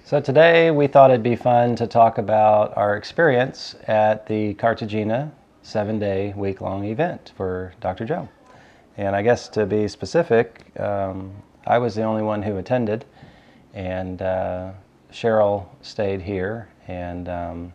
So today we thought it'd be fun to talk about our experience at the Cartagena 7-day week-long event for Dr. Joe. And I guess to be specific, I was the only one who attended, and Cheryl stayed here and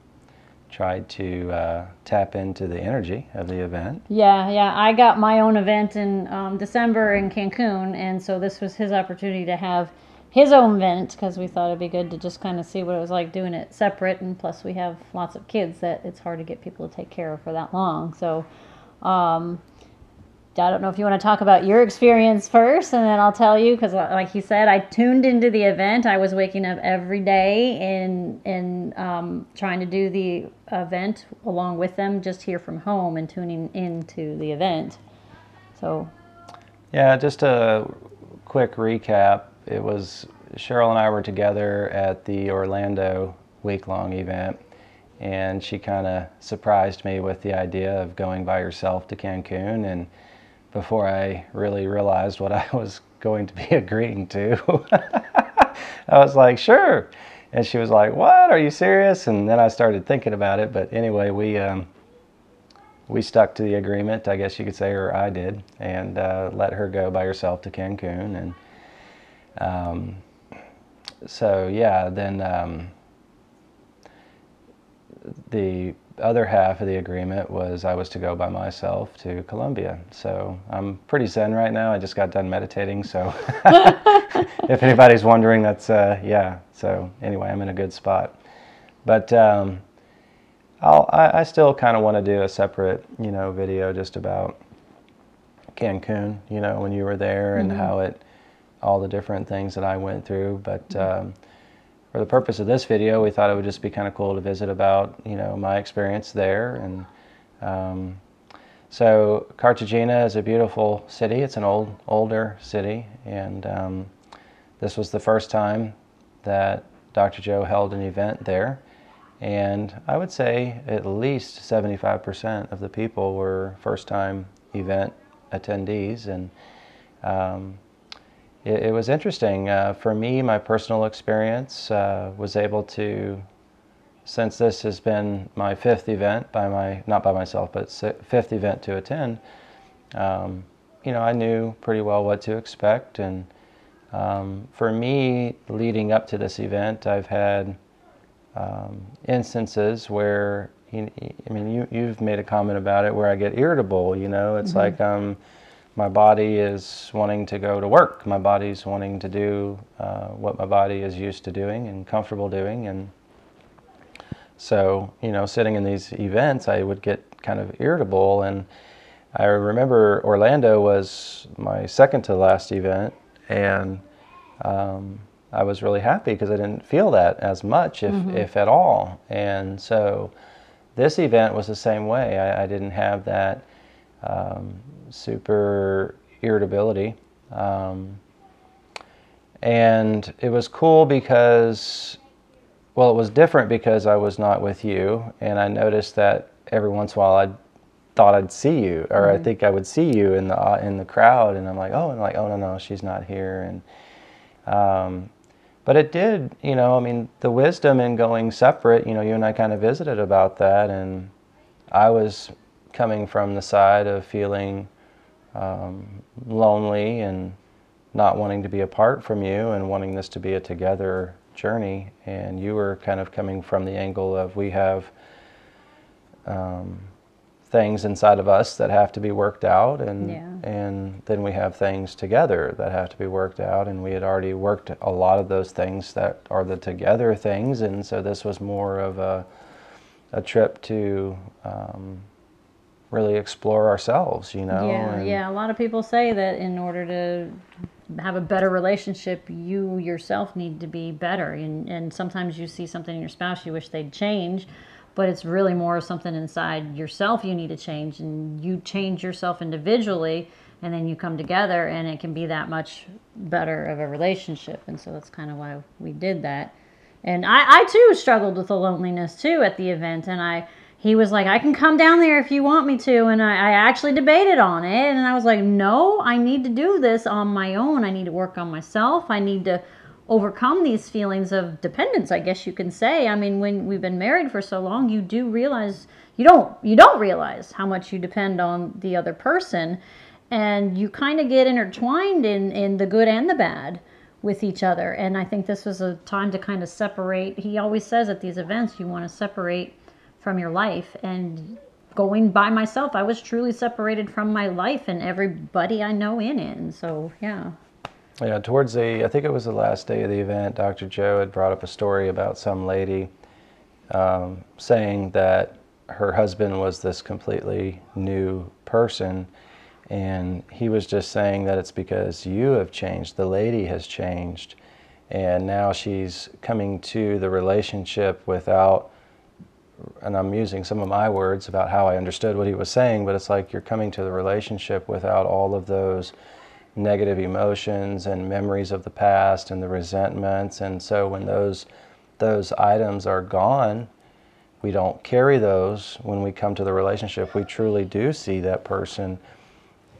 tried to tap into the energy of the event. Yeah. I got my own event in December in Cancun, and so this was his opportunity to have his own event because we thought it'd be good to just kind of see what it was like doing it separate. And plus, we have lots of kids that it's hard to get people to take care of for that long. So, I don't know if you want to talk about your experience first, and then I'll tell you, because like he said, I tuned into the event. I was waking up every day and trying to do the event along with them, just here from home and tuning into the event. So, yeah, just a quick recap. It was Cheryl and I were together at the Orlando week-long event, and she kind of surprised me with the idea of going by herself to Cancun. And before I really realized what I was going to be agreeing to, I was like, sure. And she was like, what? Are you serious? And then I started thinking about it. But anyway, we stuck to the agreement, I guess you could say, or I did, and let her go by herself to Cancun. And so yeah, then the other half of the agreement was I was to go by myself to Colombia. So I'm pretty zen right now. I just got done meditating, so if anybody's wondering, that's yeah. So anyway, I'm in a good spot. But I still kind of want to do a separate, video just about Cancun, when you were there and how all the different things that I went through. But for the purpose of this video, we thought it would just be kind of cool to visit about, my experience there. And so Cartagena is a beautiful city. It's an older city. And this was the first time that Dr. Joe held an event there. And I would say at least 75% of the people were first-time event attendees. And it was interesting. For me, my personal experience was able to, since this has been my fifth event, not by myself, but fifth event to attend, I knew pretty well what to expect. And for me, leading up to this event, I've had instances where, you've made a comment about it, where I get irritable, it's like my body is wanting to go to work. My body's wanting to do what my body is used to doing and comfortable doing. And so, sitting in these events, I would get kind of irritable. And I remember Orlando was my second to last event, and I was really happy because I didn't feel that as much, if at all. And so this event was the same way. I didn't have that super irritability. And it was cool because, well, it was different because I was not with you, and I noticed that every once in a while I thought I'd see you, or I think I would see you in the crowd, and I'm like, oh no, she's not here. And but it did, the wisdom in going separate, you and I kind of visited about that, and I was coming from the side of feeling lonely and not wanting to be apart from you and wanting this to be a together journey. And you were kind of coming from the angle of, we have things inside of us that have to be worked out, and then we have things together that have to be worked out, and we had already worked a lot of those things that are the together things. And so this was more of a trip to really explore ourselves, Yeah. A lot of people say that in order to have a better relationship, you yourself need to be better. And sometimes you see something in your spouse you wish they'd change, but it's really more something inside yourself you need to change. And you change yourself individually, and then you come together, and it can be that much better of a relationship. And so that's kind of why we did that. And I too struggled with the loneliness too at the event, and he was like, I can come down there if you want me to. And I actually debated on it. And I was like, no, I need to do this on my own. I need to work on myself. I need to overcome these feelings of dependence, I guess you can say. I mean, when we've been married for so long, you do realize you don't realize how much you depend on the other person, and you kind of get intertwined in the good and the bad with each other. And I think this was a time to kind of separate. He always says at these events, you want to separate from your life. And going by myself, I was truly separated from my life and everybody I know in it. And so, yeah. Yeah, towards I think it was the last day of the event, Dr. Joe had brought up a story about some lady saying that her husband was this completely new person, and he was just saying that it's because you have changed, the lady has changed, and now she's coming to the relationship without, and I'm using some of my words about how I understood what he was saying, but it's like you're coming to the relationship without all of those negative emotions and memories of the past and the resentments. And so when those items are gone, we don't carry those when we come to the relationship. We truly do see that person,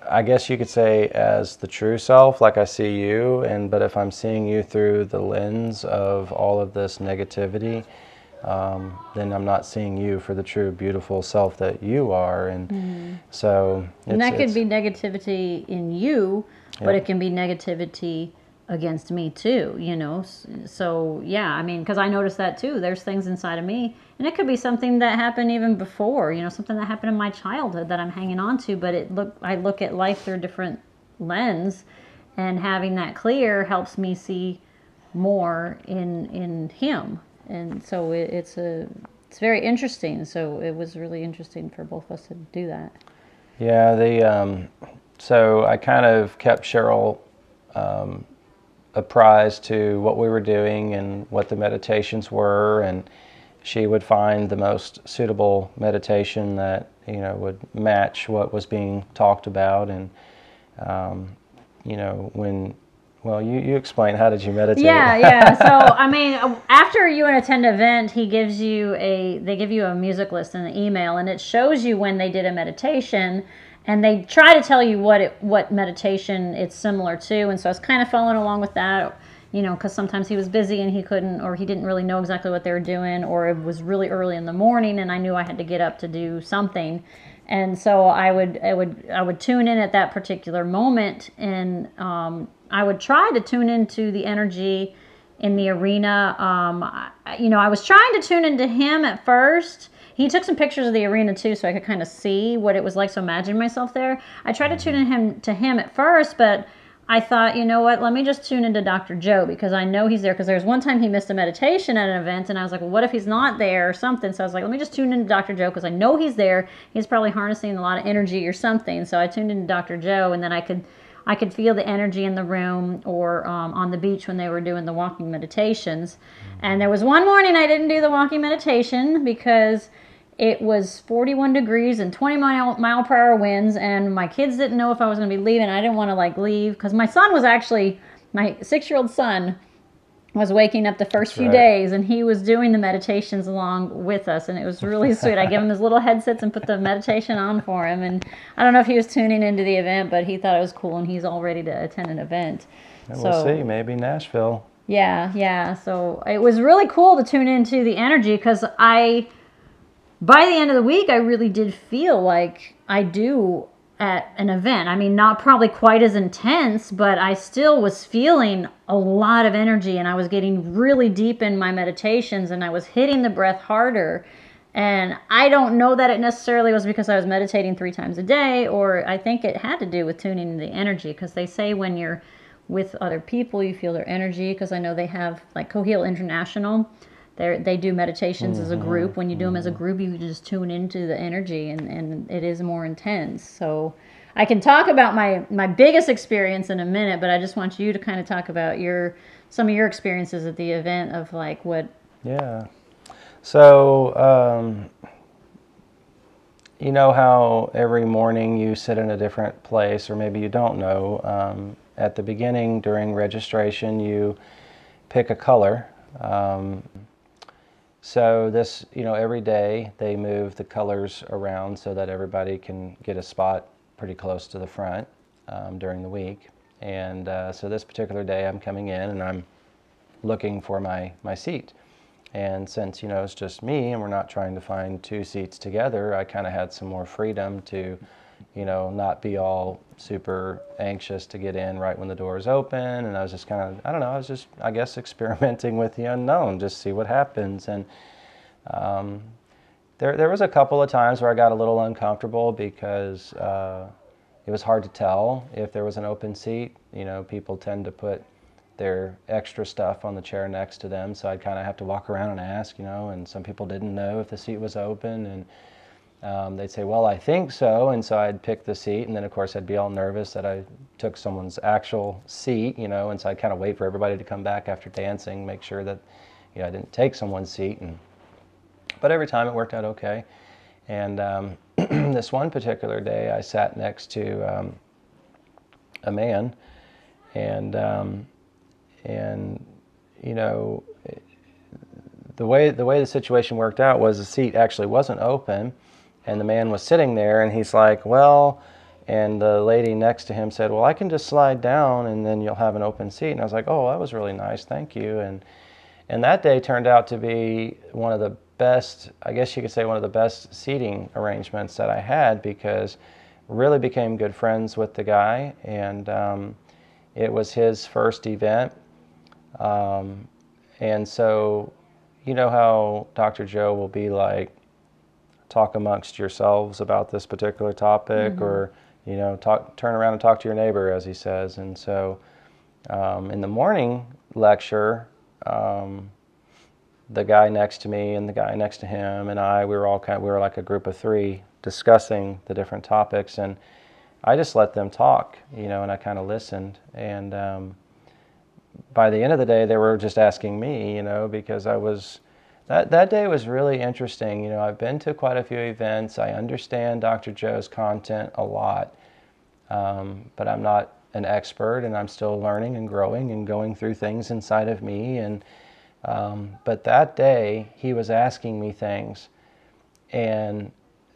I guess you could say, as the true self, like I see you, but if I'm seeing you through the lens of all of this negativity, then I'm not seeing you for the true beautiful self that you are. And so and that could be negativity in you, but Yep. it can be negativity against me too, you know. So yeah, I mean, because I noticed that too. There's things inside of me, and it could be something that happened even before, you know, something that happened in my childhood that I'm hanging on to. But I look at life through a different lens, and having that clear helps me see more in him. And so it's very interesting. So it was really interesting for both of us to do that. Yeah, so I kind of kept Cheryl apprised to what we were doing and what the meditations were, and she would find the most suitable meditation that, you know, would match what was being talked about. And you know, well, you explain, how did you meditate? Yeah. So, I mean, after you attend an event, they give you a music list in the email, and it shows you when they did a meditation, and they try to tell you what meditation it's similar to. And so I was kind of following along with that, you know, because sometimes he was busy and he couldn't, or he didn't really know exactly what they were doing, or it was really early in the morning and I knew I had to get up to do something. And so I would tune in at that particular moment, and I would try to tune into the energy in the arena. You know, I was trying to tune into him at first. He took some pictures of the arena too, so I could kind of see what it was like, so imagine myself there. I tried to tune in to him at first, but I thought, you know what, let me just tune into Dr. Joe, because I know he's there. Because there's one time he missed a meditation at an event, and I was like, well, what if he's not there or something? So I was like, let me just tune into Dr. Joe, because I know he's there. He's probably harnessing a lot of energy or something. So I tuned into Dr. Joe, and then I could feel the energy in the room, or on the beach when they were doing the walking meditations. And there was one morning I didn't do the walking meditation because it was 41 degrees and 20 mile per hour winds, and my kids didn't know if I was going to be leaving. I didn't want to leave, because my 6-year-old son was waking up the first few days, and he was doing the meditations along with us, and it was really sweet. I gave him his little headsets and put the meditation on for him, and I don't know if he was tuning into the event, but he thought it was cool, and he's all ready to attend an event. And we'll see, maybe Nashville. Yeah. So it was really cool to tune into the energy, because by the end of the week, I really did feel like I do at an event. I mean, not probably quite as intense, but I still was feeling a lot of energy, and I was getting really deep in my meditations, and I was hitting the breath harder. And I don't know that it necessarily was because I was meditating 3 times a day, or I think it had to do with tuning in the energy, because they say when you're with other people, you feel their energy, because I know they have, like, Coheal International. They do meditations as a group. When you do them as a group, you just tune into the energy, and it is more intense. So I can talk about my biggest experience in a minute, but I just want you to kind of talk about some of your experiences at the event of what. Yeah. So, you know how every morning you sit in a different place, or maybe you don't know. At the beginning, during registration, you pick a color. So this, every day they move the colors around so that everybody can get a spot pretty close to the front during the week. And so this particular day I'm coming in and I'm looking for my seat. And since, you know, it's just me and we're not trying to find two seats together, I kind of had some more freedom to, you know, not be all super anxious to get in right when the door is open. And I was just kind of, I don't know, I was just, I guess, experimenting with the unknown, just see what happens. And there was a couple of times where I got a little uncomfortable because it was hard to tell if there was an open seat. You know, people tend to put their extra stuff on the chair next to them, so I'd kind of have to walk around and ask, you know, and some people didn't know if the seat was open, and they'd say, well, I think so, and so I'd pick the seat, and then of course I'd be all nervous that I took someone's actual seat, you know, and so I'd kind of wait for everybody to come back after dancing, make sure that, you know, I didn't take someone's seat, but every time it worked out okay. And this one particular day I sat next to a man, and you know, the way the situation worked out was the seat actually wasn't open, and the man was sitting there, and he's like, well, and the lady next to him said, well, I can just slide down and then you'll have an open seat. And I was like, oh, that was really nice, thank you. And that day turned out to be one of the best, I guess you could say, one of the best seating arrangements that I had, because really became good friends with the guy, and it was his first event. And so, you know how Dr. Joe will be like, talk amongst yourselves about this particular topic, or, you know, turn around and talk to your neighbor, as he says. And so, in the morning lecture, the guy next to me and the guy next to him and we were like a group of three discussing the different topics, and I just let them talk, you know, and I kind of listened. And by the end of the day, they were just asking me, you know, because that day was really interesting. You know, I've been to quite a few events. I understand Dr. Joe's content a lot, but I'm not an expert, and I'm still learning and growing and going through things inside of me. And but that day, he was asking me things, and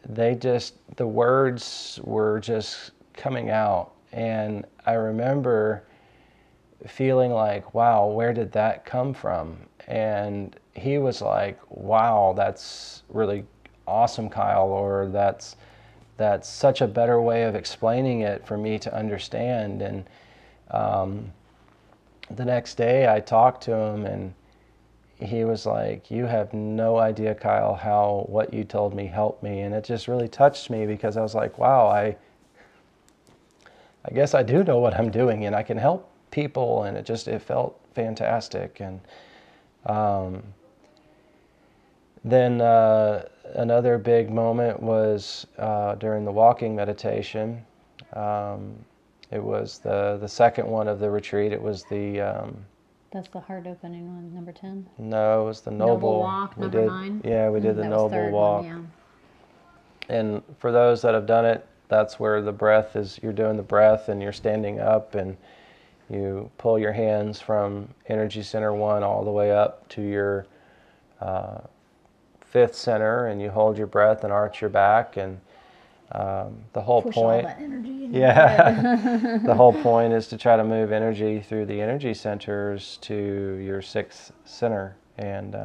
the words were just coming out. And I remember feeling like, wow, where did that come from? And he was like, wow, that's really awesome, Kyle, or that's such a better way of explaining it for me to understand. And the next day I talked to him, and he was like, you have no idea, Kyle, how what you told me helped me. And it just really touched me, because I was like, wow, I guess I do know what I'm doing, and I can help people. And it felt fantastic. And then another big moment was during the walking meditation. It was the second one of the retreat. It was That's the heart opening one, number 10. No, it was the noble walk, number 9. Yeah, we did the that was noble third walk. one, And for those that have done it, that's where the breath is. You're doing the breath, and you're standing up, and you pull your hands from energy center 1 all the way up to your 5th center, and you hold your breath and arch your back. And the whole Push point, all that energy in your head. the whole point is to try to move energy through the energy centers to your 6th center. And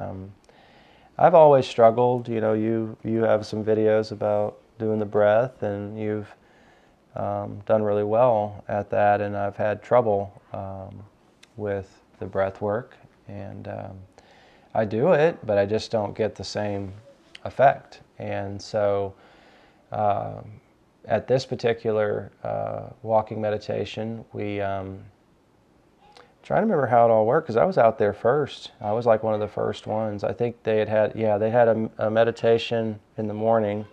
I've always struggled. You know, you have some videos about doing the breath, and you've done really well at that, and I've had trouble with the breath work, and I do it, but I just don't get the same effect. And so at this particular walking meditation, we trying to remember how it all worked, because I was out there first. I was like one of the first ones. I think they had a meditation in the morning,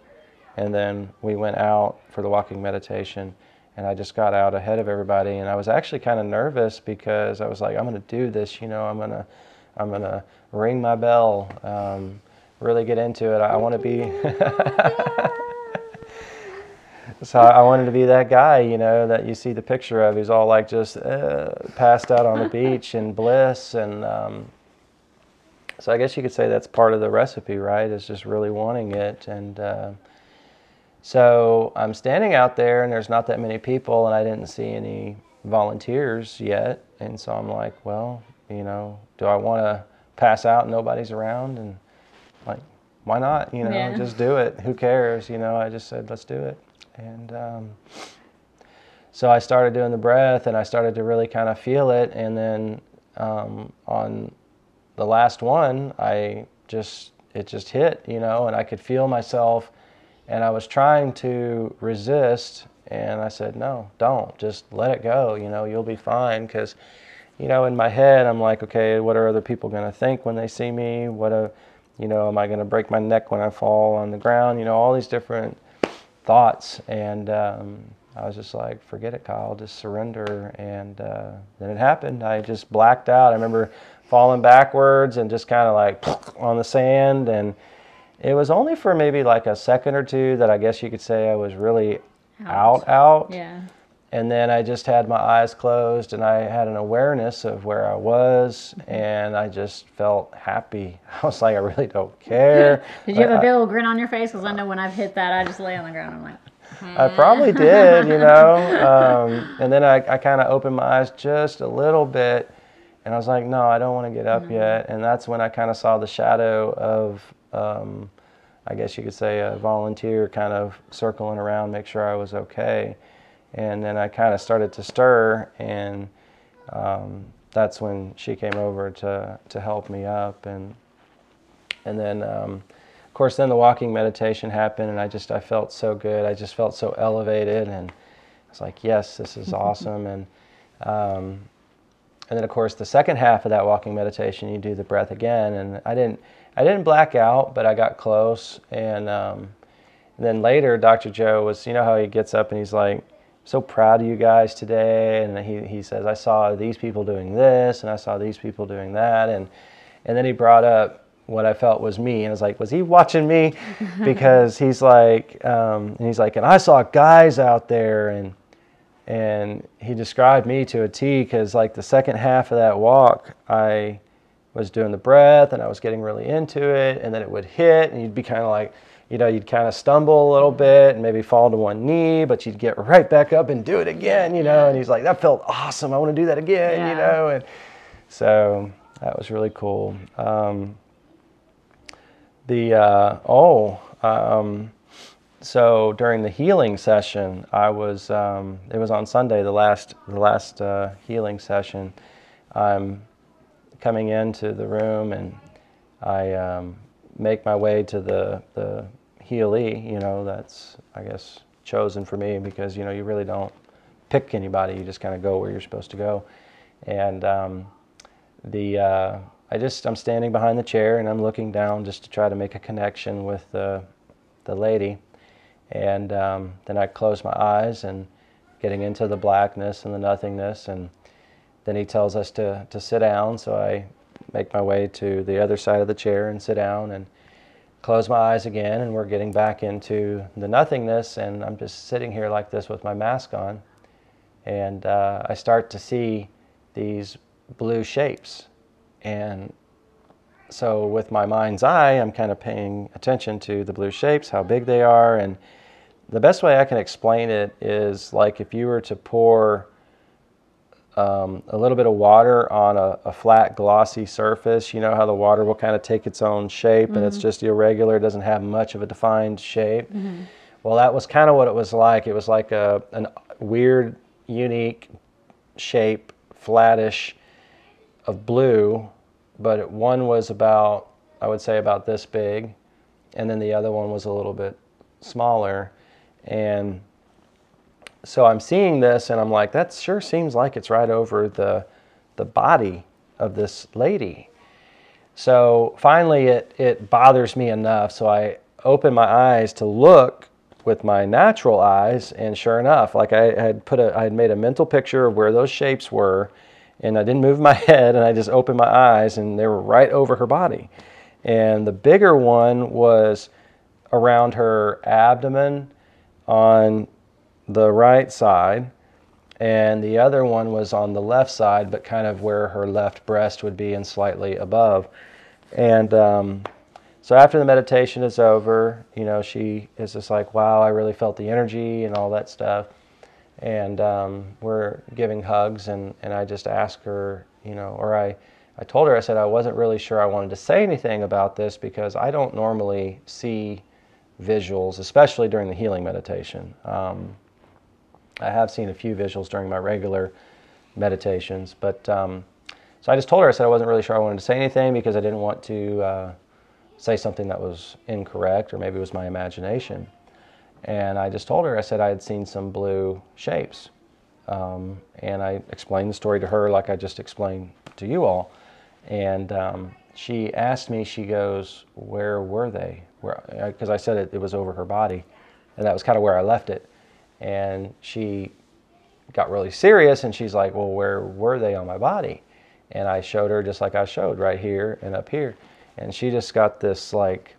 and then we went out for the walking meditation, and I just got out ahead of everybody. And I was actually kind of nervous, because I was like, I'm going to do this, you know, I'm going to ring my bell, really get into it. I want to be so I wanted to be that guy, you know, that you see the picture of. He's all like just passed out on the beach in bliss. And so I guess you could say that's part of the recipe, right? Is just really wanting it. And so I'm standing out there, and there's not that many people, and I didn't see any volunteers yet. And so I'm like, well, you know, do I want to pass out and nobody's around? And like, why not? You know, Yeah. just do it. Who cares? You know, I just said, let's do it. And so I started doing the breath, and I started to really kind of feel it. And then on the last one, it just hit, you know, and I could feel myself, and I was trying to resist, and I said, no, don't, just let it go, you know, you'll be fine. Because, you know, in my head, I'm like, okay, what are other people going to think when they see me? You know, am I going to break my neck when I fall on the ground? You know, all these different thoughts. And I was just like, forget it, Kyle, just surrender. And then it happened. I just blacked out. I remember falling backwards and just kind of like on the sand. And it was only for maybe like a second or two that I guess you could say I was really out. Yeah. And then I just had my eyes closed, and I had an awareness of where I was, and I just felt happy. I was like, I really don't care. Did you have a big old grin on your face? Because I know when I've hit that, I just lay on the ground. I'm like, I probably did, you know. And then I kind of opened my eyes just a little bit, and I was like, no, I don't want to get up yet. And that's when I kind of saw the shadow of, I guess you could say, a volunteer kind of circling around, make sure I was okay. And then I kind of started to stir, and that's when she came over to help me up. And then, of course, then the walking meditation happened, and I felt so good. I just felt so elevated, and I was like, yes, this is awesome. And then, of course, the second half of that walking meditation, you do the breath again, and I didn't black out, but I got close. And then later, Dr. Joe was, you know how he gets up and he's like, so proud of you guys today, and he says, I saw these people doing this, and I saw these people doing that, and then he brought up what I felt was me, and I was like, was he watching me? Because he's like, and I saw guys out there, and he described me to a T, because like the second half of that walk, I was doing the breath, and I was getting really into it, and then it would hit, and you'd be kind of like, you know, you'd kind of stumble a little bit and maybe fall to one knee, but you'd get right back up and do it again, you know. And he's like, that felt awesome. I want to do that again, you know. And so that was really cool. So during the healing session, it was on Sunday, the last healing session. I'm coming into the room, and I make my way to the healee, you know, that's, I guess, chosen for me, because, you know, you really don't pick anybody, you just kind of go where you're supposed to go. And I'm standing behind the chair, and I'm looking down just to try to make a connection with the lady. And then I close my eyes, and getting into the blackness and the nothingness, and then he tells us to sit down, so I make my way to the other side of the chair and sit down and close my eyes again, and we're getting back into the nothingness, and I'm just sitting here like this with my mask on, and I start to see these blue shapes. And so with my mind's eye, I'm kind of paying attention to the blue shapes, how big they are, and the best way I can explain it is like if you were to pour a little bit of water on a flat, glossy surface. You know how the water will kind of take its own shape, and it's just irregular, it doesn't have much of a defined shape. Well, that was kind of what it was like. It was like a weird, unique shape, flattish, of blue, but one was about, I would say, about this big, and then the other one was a little bit smaller. And so I'm seeing this, and I'm like, that sure seems like it's right over the body of this lady. So finally it bothers me enough, so I open my eyes to look with my natural eyes, and sure enough, like I had made a mental picture of where those shapes were, and I didn't move my head, and I just opened my eyes, and they were right over her body. And the bigger one was around her abdomen on the right side, and the other one was on the left side, but kind of where her left breast would be and slightly above. And so after the meditation is over, you know, she is just like, wow, I really felt the energy and all that stuff. And we're giving hugs, and I just ask her, you know, or I I told her, I said I wasn't really sure I wanted to say anything about this because I don't normally see visuals, especially during the healing meditation. I have seen a few visuals during my regular meditations, but so I just told her, I said I wasn't really sure I wanted to say anything because I didn't want to say something that was incorrect or maybe it was my imagination. And I just told her, I said I had seen some blue shapes. And I explained the story to her like I just explained to you all. And she asked me, she goes, where were they? Because I said it was over her body. And that was kind of where I left it. And she got really serious and she's like, well, where were they on my body? And I showed her just like I showed, right here and up here. And she just got this like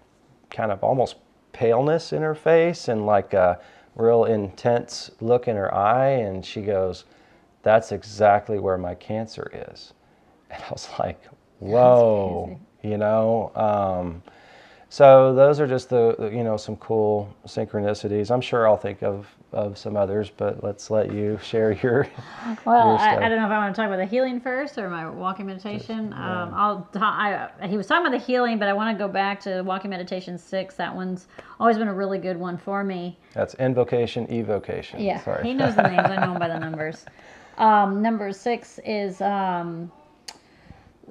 kind of almost paleness in her face and like a real intense look in her eye. And she goes, that's exactly where my cancer is. And I was like, whoa, you know. So those are just the you know, some cool synchronicities. I'm sure I'll think of some others, but let's let you share your. Well, your stuff. I don't know if I want to talk about the healing first or my walking meditation. He was talking about the healing, but I want to go back to walking meditation 6. That one's always been a really good one for me. That's invocation, evocation. Yeah, sorry. He knows the names. I know him by the numbers. Number 6 is.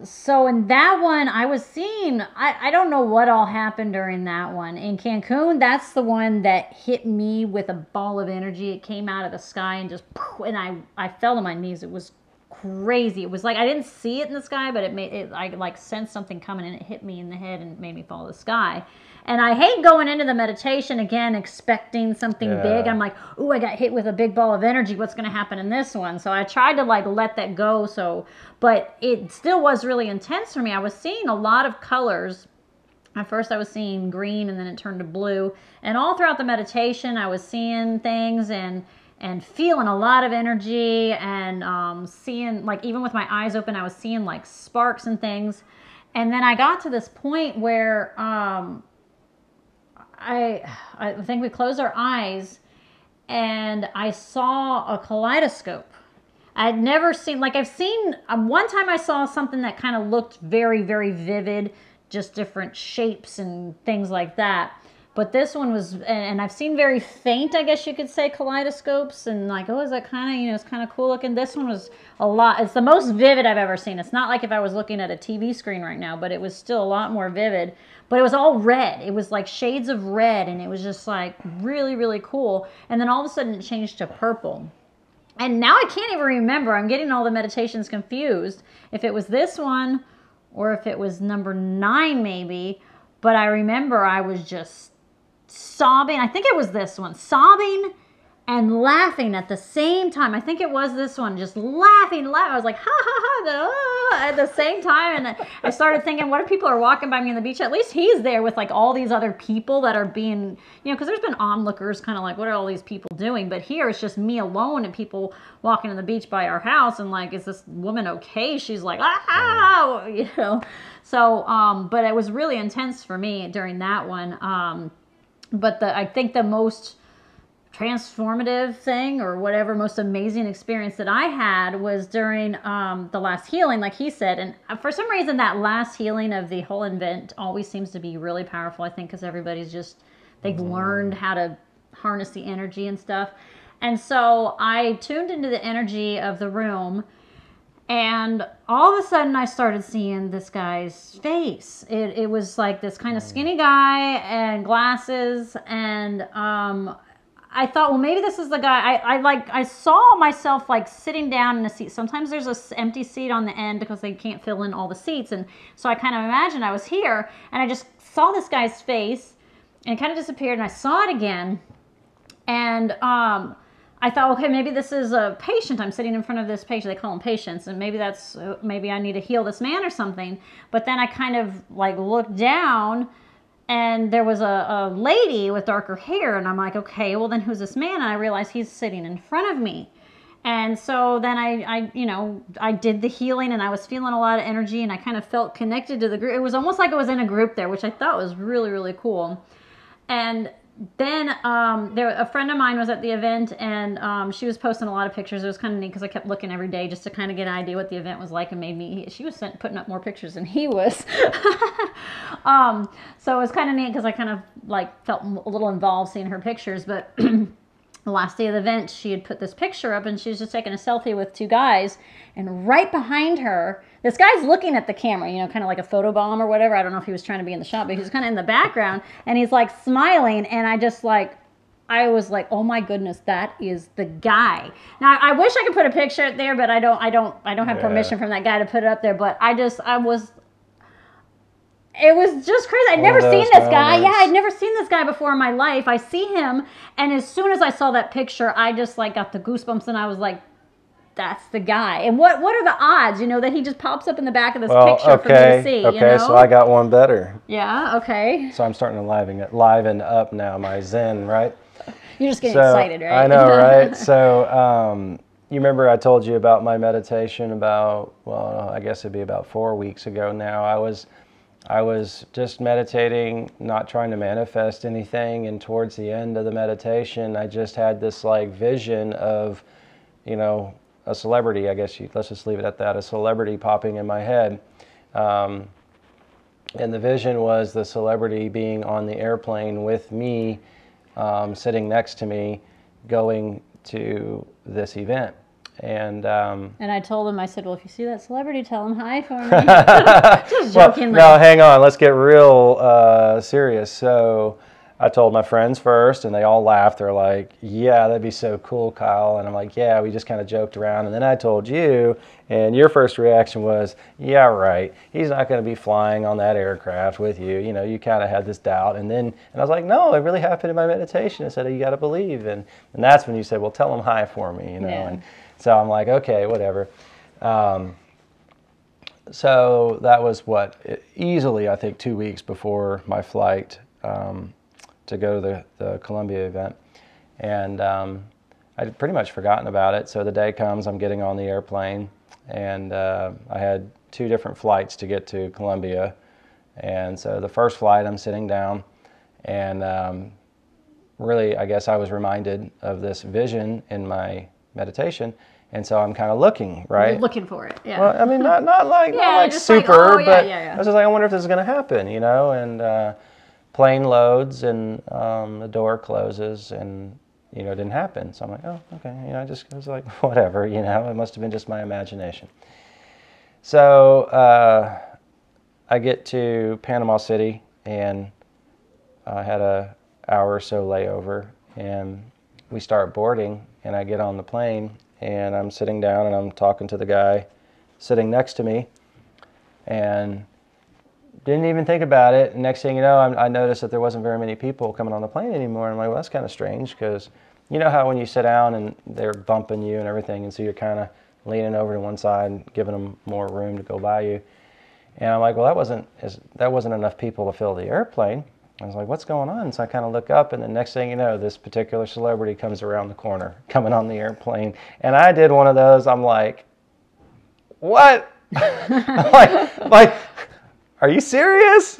So in that one, I was seeing, I don't know what all happened during that one. In Cancun, that's the one that hit me with a ball of energy. It came out of the sky and just, and I fell to my knees. It was crazy. It was like, I didn't see it in the sky, but I like sensed something coming and it hit me in the head and made me fall to the sky. And I hate going into the meditation again, expecting something big. I'm like, ooh, I got hit with a big ball of energy. What's going to happen in this one? So I tried to like let that go. But it still was really intense for me. I was seeing a lot of colors. At first I was seeing green and then it turned to blue. And all throughout the meditation, I was seeing things and feeling a lot of energy and seeing, like, even with my eyes open, I was seeing like sparks and things. And then I got to this point where I think we closed our eyes and I saw a kaleidoscope. I'd never seen, like I've seen, one time I saw something that kind of looked very, very vivid, just different shapes and things like that. But this one was, and I've seen very faint, I guess you could say, kaleidoscopes and like, oh, is that kind of, you know, it's kind of cool looking. This one was a lot, it's the most vivid I've ever seen. It's not like if I was looking at a TV screen right now, but it was still a lot more vivid. But it was all red. It was like shades of red and it was just like really, really cool. And then all of a sudden it changed to purple. And now I can't even remember. I'm getting all the meditations confused. If it was this one or if it was number 9 maybe. But I remember I was just sobbing. I think it was this one. Sobbing and laughing at the same time. I think it was this one. Just laughing. I was like, ha, ha, ha, at the same time. And I started thinking, what if people are walking by me on the beach? At least he's there with like all these other people that are being, you know, because there's been onlookers kind of like, what are all these people doing? But here it's just me alone and people walking on the beach by our house. And like, is this woman okay? She's like, ah, you know. So, but it was really intense for me during that one. But I think the most transformative thing or whatever most amazing experience that I had was during the last healing, like he said. And for some reason that last healing of the whole event always seems to be really powerful, I think, because everybody's just, they've learned how to harness the energy and stuff. And so I tuned into the energy of the room and all of a sudden I started seeing this guy's face. It was like this kind of skinny guy and glasses and I thought, well, maybe this is the guy. I saw myself like sitting down in a seat. Sometimes there's an empty seat on the end because they can't fill in all the seats. And so I kind of imagined I was here and I just saw this guy's face and it kind of disappeared and I saw it again. And I thought, okay, maybe this is a patient. I'm sitting in front of this patient. They call them patients. And maybe maybe I need to heal this man or something. But then I kind of like looked down and there was a lady with darker hair. And I'm like, okay, well then who's this man? And I realized he's sitting in front of me. And so then I did the healing and I was feeling a lot of energy and I kind of felt connected to the group. It was almost like I was in a group there, which I thought was really, really cool. And then a friend of mine was at the event, and she was posting a lot of pictures. It was kind of neat because I kept looking every day just to kind of get an idea what the event was like, and she was putting up more pictures than he was. So it was kind of neat because I kind of like felt a little involved seeing her pictures. But the last day of the event, she had put this picture up, and she was just taking a selfie with two guys, and right behind her, this guy's looking at the camera, you know, kind of like a photo bomb or whatever. I don't know if he was trying to be in the shot, but he was kind of in the background, and he's like smiling, and I was like, oh my goodness, that is the guy. Now I wish I could put a picture there, but I don't have permission from that guy to put it up there. But it was just crazy. I'd never seen this guy. Yeah, I'd never seen this guy before in my life. I see him, and as soon as I saw that picture, I just like got the goosebumps, and I was like, that's the guy. And what are the odds, you know, that he just pops up in the back of this picture for me to see, okay, you know? So I got one better. Yeah, okay. So I'm starting to liven up now, my zen, right? You're just getting excited, right? I know, right? So you remember I told you about my meditation about, well, I guess it'd be about 4 weeks ago now. I was just meditating, not trying to manifest anything, and towards the end of the meditation, I just had this like vision of, you know, a celebrity, I guess let's just leave it at that, a celebrity popping in my head. And the vision was the celebrity being on the airplane with me, sitting next to me, going to this event. And I told him, I said, well, if you see that celebrity, tell him hi for me. Just joking. Well, no, hang on. Let's get real serious. So I told my friends first, and they all laughed. They're like, yeah, that'd be so cool, Kyle. And I'm like, yeah, we just kind of joked around. And then I told you, and your first reaction was, yeah, right. He's not going to be flying on that aircraft with you. You know, you kind of had this doubt. And I was like, no, it really happened in my meditation. I said, you got to believe. And that's when you said, well, tell him hi for me, you know. Yeah. And so I'm like, okay, whatever. So that was easily, I think, 2 weeks before my flight to go to the Colombia event. And I'd pretty much forgotten about it. So the day comes, I'm getting on the airplane, and I had 2 different flights to get to Colombia. And so the first flight, I'm sitting down, and really, I guess I was reminded of this vision in my meditation. And so I'm kind of looking, right? You're looking for it, yeah. Well, I mean, not like, yeah, not like just super, like, but yeah. I was just like, I wonder if this is going to happen, you know? And plane loads, and the door closes, and, you know, it didn't happen. So I'm like, oh, okay. You know, I was like, whatever, you know? It must have been just my imagination. So I get to Panama City, and I had a hour or so layover, and we start boarding, and I get on the plane, and I'm sitting down, and I'm talking to the guy sitting next to me, and didn't even think about it. And next thing you know, I noticed that there wasn't very many people coming on the plane anymore. And I'm like, well, that's kind of strange, because you know how when you sit down and they're bumping you and everything, and so you're kind of leaning over to one side and giving them more room to go by you. And I'm like, well, that wasn't enough people to fill the airplane. I was like, what's going on? So I kind of look up, and the next thing you know, this particular celebrity comes around the corner, coming on the airplane. And I did one of those. I'm like, what? I'm like, are you serious?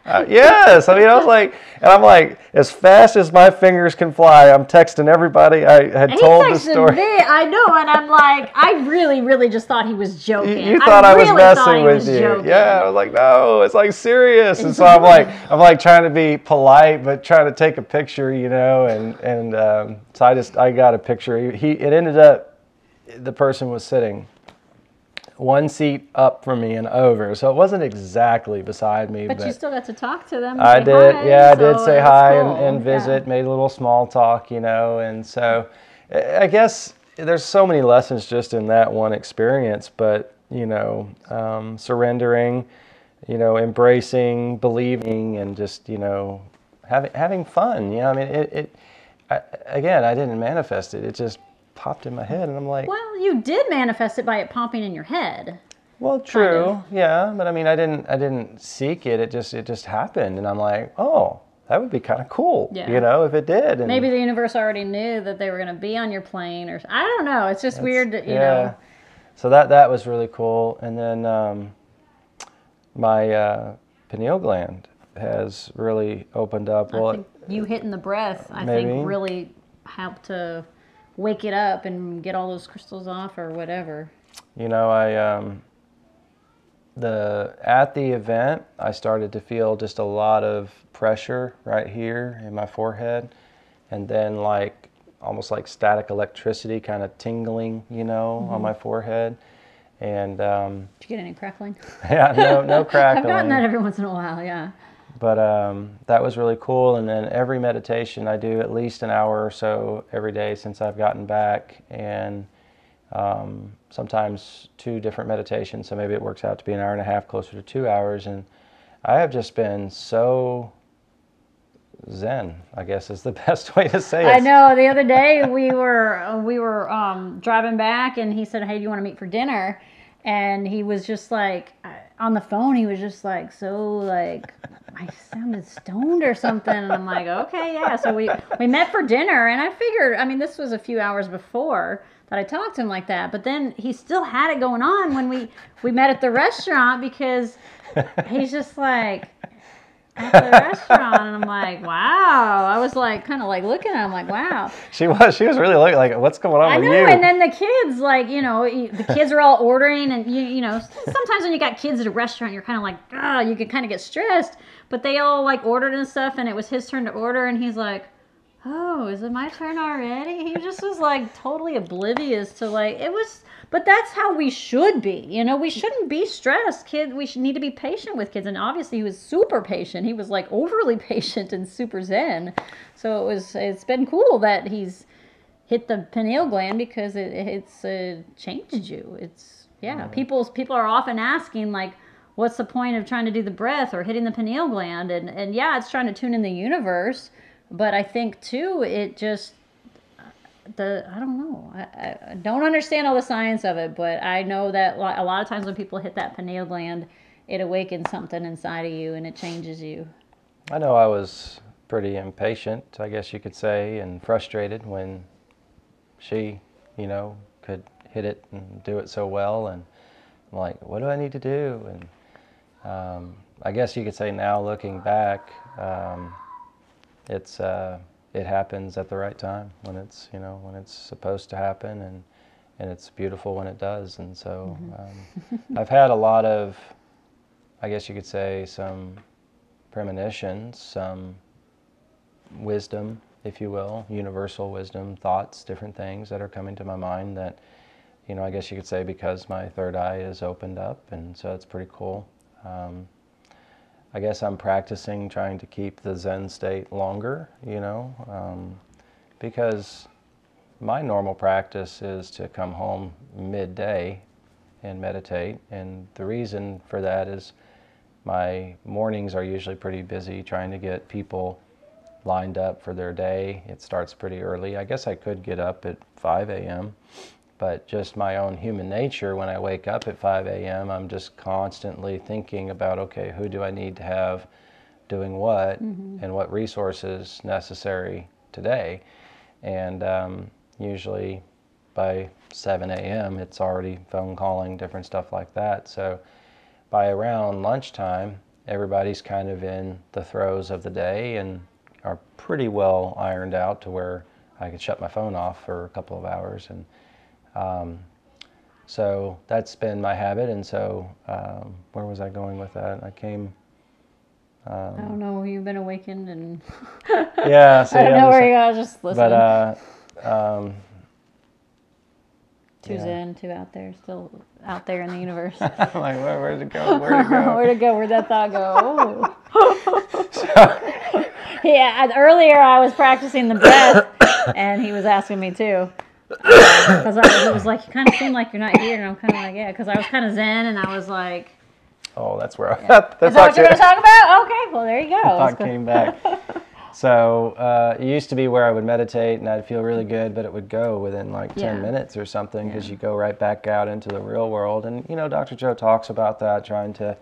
Yes. I mean, I was like, and I'm like, as fast as my fingers can fly, I'm texting everybody. I had told the story. Me, I know, and I'm like, I really, really just thought he was joking. You thought I was really messing with you. Joking. Yeah, I was like, no, it's like serious. And so I'm like trying to be polite, but trying to take a picture, you know, and so I got a picture. It ended up, the person was sitting one seat up from me and over, so it wasn't exactly beside me. But you still got to talk to them. I did, I did say hi cool. and visit, made a little small talk, you know, and so I guess there's so many lessons just in that one experience, but, you know, surrendering, you know, embracing, believing, and just, you know, having fun, you know, I mean, again, I didn't manifest it, it just popped in my head, and I'm like, well, you did manifest it by it popping in your head. Well, true, kind of. Yeah, but I mean, I didn't seek it. It just happened, and I'm like, oh, that would be kind of cool, you know, if it did. And maybe the universe already knew that they were going to be on your plane, or I don't know. It's just weird, you know. So that was really cool, and then my pineal gland has really opened up. Well, you hitting the breath, I Maybe. think, really helped to wake it up and get all those crystals off or whatever. You know, at the event, I started to feel just a lot of pressure right here in my forehead, and then like almost like static electricity kind of tingling, you know, on my forehead. And Did you get any crackling? yeah, no crackling. I've gotten that every once in a while, yeah. But that was really cool. And then every meditation, I do at least an hour or so every day since I've gotten back, and sometimes 2 different meditations. So maybe it works out to be an hour and a half, closer to 2 hours. And I have just been so zen, I guess is the best way to say it. I know. The other day we were driving back, and he said, "Hey, do you want to meet for dinner?" And he was just like, on the phone, he was just like, so like, I sounded stoned or something. And I'm like, okay, yeah. So we met for dinner, and I figured, I mean, this was a few hours before that I talked to him like that. But then he still had it going on when we met at the restaurant, because he's just like, at the restaurant, and I'm like, wow. I was like, kind of like looking at him like, wow. She was really looking like, what's going on with you? I know, and then the kids, like, you know, the kids are all ordering, and you know, sometimes when you got kids at a restaurant, you're kind of like, you can kind of get stressed, but they all like ordered and stuff, and it was his turn to order, and he's like, oh, is it my turn already? He just was like totally oblivious to like, it was, but that's how we should be. You know, we shouldn't be stressed. We should need to be patient with kids. And obviously he was super patient. He was like overly patient and super zen. So it's been cool that he's hit the pineal gland, because it's changed you. It's, yeah, people are often asking like, what's the point of trying to do the breath or hitting the pineal gland? And yeah, it's trying to tune in the universe. But I think too, it just, I don't know. I don't understand all the science of it, but I know that a lot of times when people hit that pineal gland, it awakens something inside of you and it changes you. I know I was pretty impatient, I guess you could say, and frustrated when she, you know, could hit it and do it so well. And I'm like, what do I need to do? And I guess you could say now, looking back, it happens at the right time, when it's, you know, when it's supposed to happen, and it's beautiful when it does. And so I've had a lot of, I guess you could say, some premonitions, some wisdom, if you will, universal wisdom, thoughts, different things that are coming to my mind that, you know, I guess you could say because my third eye is opened up, and so it's pretty cool. I guess I'm practicing trying to keep the Zen state longer, you know, because my normal practice is to come home midday and meditate. And the reason for that is my mornings are usually pretty busy trying to get people lined up for their day. It starts pretty early. I guess I could get up at 5 a.m., but just my own human nature, when I wake up at 5 a.m., I'm just constantly thinking about, okay, who do I need to have doing what, and what resources necessary today. And usually by 7 a.m., it's already phone calling, different stuff like that. So by around lunchtime, everybody's kind of in the throes of the day and are pretty well ironed out to where I could shut my phone off for a couple of hours. And so that's been my habit. And so where was I going with that? I came... I don't know. You've been awakened and... yeah. See, I don't know where you are. Just listening. But... too zen, too out there, still out there in the universe. I'm like, where'd it go? Where'd it go? Where'd it go? Where'd that thought go? Oh. Yeah, earlier I was practicing the breath, and he was asking me too. Because he was like, you kind of seem like you're not here, and I'm kind of like, yeah, because I was kind of zen, and I was like... Oh, that's where Is that what you're going to talk about? Okay, well, there you go. The thought came back. So it used to be where I would meditate and I'd feel really good, but it would go within like 10 minutes or something, because you go right back out into the real world. And, you know, Dr. Joe talks about that, trying to...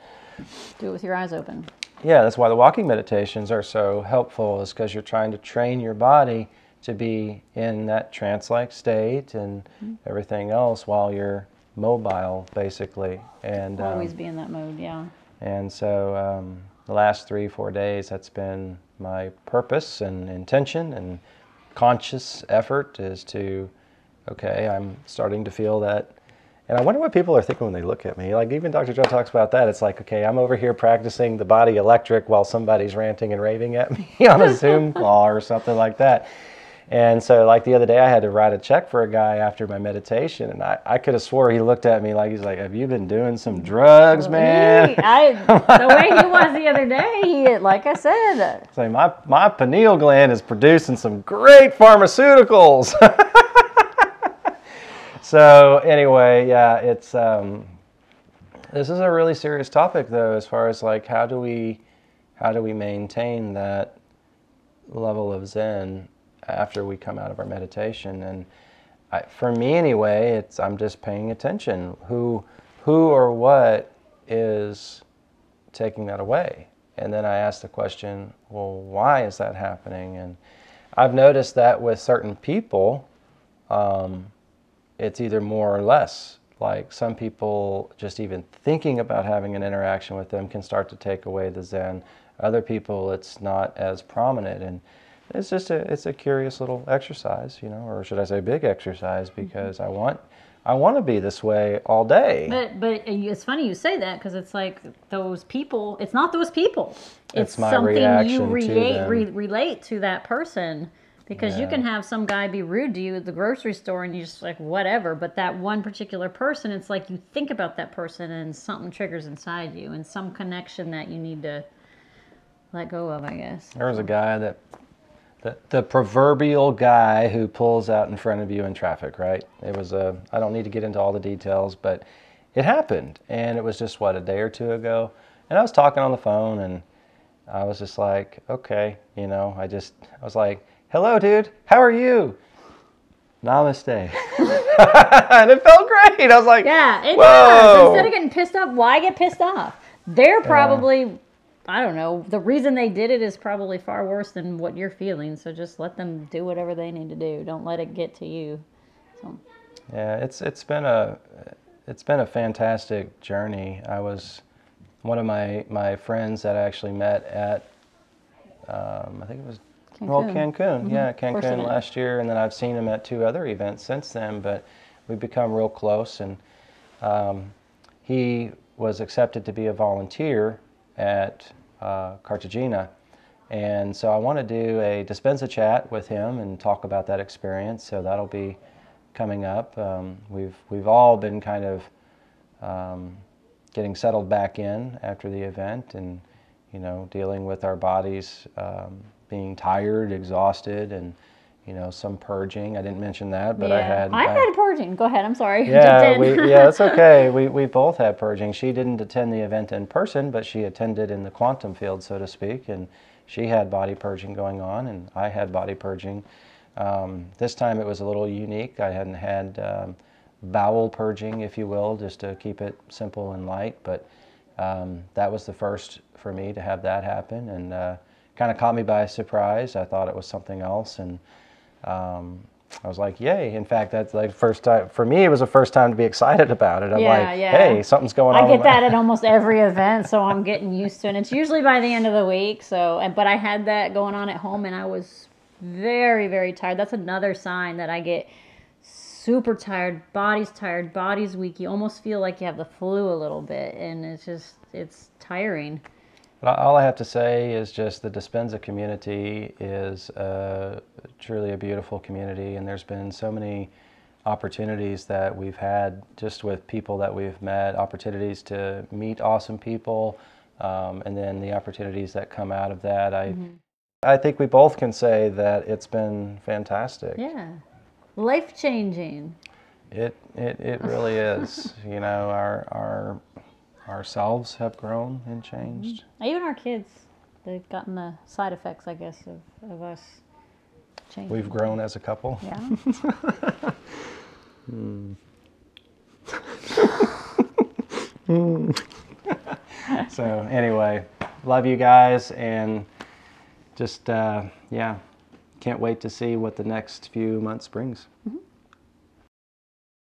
do it with your eyes open. Yeah, that's why the walking meditations are so helpful, is because you're trying to train your body to be in that trance-like state and everything else while you're mobile, basically. And always be in that mode, yeah. And so the last 3-4 days, that's been my purpose and intention and conscious effort is to, okay, I'm starting to feel that. And I wonder what people are thinking when they look at me. Like even Dr. Joe talks about that. It's like, okay, I'm over here practicing the body electric while somebody's ranting and raving at me on a Zoom call or something like that. And so like the other day I had to write a check for a guy after my meditation, and I could have swore he looked at me like he's like, have you been doing some drugs, man? The way he was the other day, like I said. It's like my pineal gland is producing some great pharmaceuticals. So anyway, yeah, it's this is a really serious topic though, as far as like how do we maintain that level of Zen after we come out of our meditation. And for me anyway, I'm just paying attention. Who or what is taking that away? And then I ask the question, well, why is that happening? And I've noticed that with certain people, it's either more or less. Like some people, just even thinking about having an interaction with them can start to take away the Zen. Other people, it's not as prominent. And it's just it's a curious little exercise, you know, or should I say big exercise, because I want to be this way all day. But it's funny you say that, because it's like those people, it's not those people. It's my something reaction you to them. relate to that person. Because you can have some guy be rude to you at the grocery store and you're just like, whatever. But that one particular person, it's like you think about that person and something triggers inside you and some connection that you need to let go of, I guess. There was a guy the proverbial guy who pulls out in front of you in traffic, right? It was I don't need to get into all the details, but it happened. And it was just, what, a day or two ago? And I was talking on the phone and I was just like, okay, you know, I was like, hello, dude. How are you? Namaste. And it felt great. I was like, yeah, it whoa. does. Instead of getting pissed off, why get pissed off? They're probably, I don't know, the reason they did it is probably far worse than what you're feeling. So just let them do whatever they need to do. Don't let it get to you. So. Yeah, it's been a fantastic journey. I was one of my friends that I actually met at I think it was Cancun. Mm-hmm. Yeah, Cancun last year, and then I've seen him at 2 other events since then, but we've become real close, and he was accepted to be a volunteer at Cartagena, and so I want to do a Dispenza chat with him and talk about that experience, so that'll be coming up. We've all been kind of getting settled back in after the event, and you know, dealing with our bodies being tired, exhausted, and you know, some purging. I didn't mention that, but yeah. I had purging. Go ahead. I'm sorry. Yeah, it's okay. We both had purging. She didn't attend the event in person, but she attended in the quantum field, so to speak, and she had body purging going on, and I had body purging. This time it was a little unique. I hadn't had bowel purging, if you will, just to keep it simple and light, but that was the first for me to have that happen, and kind of caught me by surprise. I thought it was something else, and I was like, yay. In fact, that's like first time, for me, it was the first time to be excited about it. I'm hey, something's going on. I get that at almost every event, so I'm getting used to it. And it's usually by the end of the week, but I had that going on at home, and I was very, very tired. That's another sign that I get super tired, body's weak. You almost feel like you have the flu a little bit, and it's tiring. All I have to say is just the Dispenza community is truly a beautiful community, and there's been so many opportunities that we've had just with people that we've met, opportunities to meet awesome people, and then the opportunities that come out of that. I think we both can say that it's been fantastic. Yeah, life-changing. It really is. You know, ourselves have grown and changed. Even our kids, they've gotten the side effects, I guess, of us changing. We've grown as a couple. Yeah. So anyway, love you guys, and just, yeah, can't wait to see what the next few months brings.